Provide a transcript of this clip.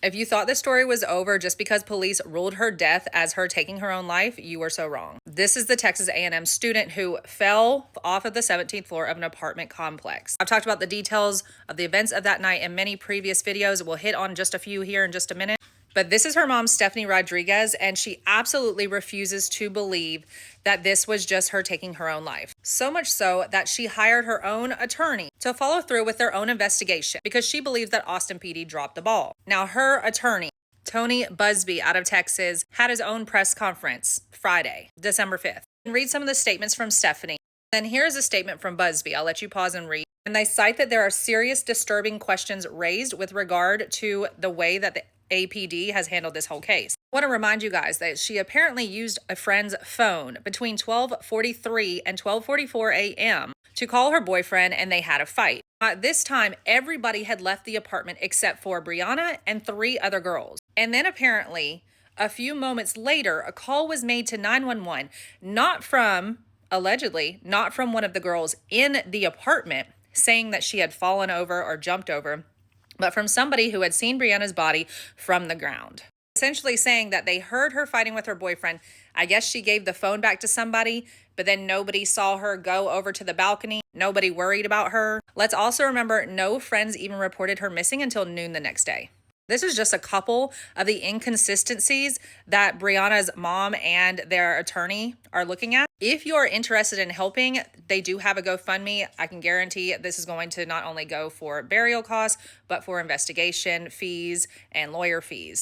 If you thought this story was over just because police ruled her death as her taking her own life, you were so wrong. This is the Texas A&M student who fell off of the 17th floor of an apartment complex. I've talked about the details of the events of that night in many previous videos. We'll hit on just a few here in just a minute. But this is her mom, Stephanie Rodriguez, and she absolutely refuses to believe that this was just her taking her own life. So much so that she hired her own attorney to follow through with their own investigation because she believes that Austin PD dropped the ball. Now, her attorney, Tony Busby out of Texas, had his own press conference Friday, December 5th. And read some of the statements from Stephanie. And here's a statement from Busby. I'll let you pause and read. And they cite that there are serious, disturbing questions raised with regard to the way that the APD has handled this whole case. I want to remind you guys that she apparently used a friend's phone between 12:43 and 12:44 a.m. to call her boyfriend, and they had a fight. At this time, everybody had left the apartment except for Brianna and 3 other girls. And then apparently, a few moments later, a call was made to 911, allegedly, not from one of the girls in the apartment, saying that she had fallen over or jumped over, but from somebody who had seen Brianna's body from the ground. Essentially saying that they heard her fighting with her boyfriend. I guess she gave the phone back to somebody, but then nobody saw her go over to the balcony. Nobody worried about her. Let's also remember, no friends even reported her missing until noon the next day. This is just a couple of the inconsistencies that Brianna's mom and their attorney are looking at. If you're interested in helping, they do have a GoFundMe. I can guarantee this is going to not only go for burial costs, but for investigation fees and lawyer fees.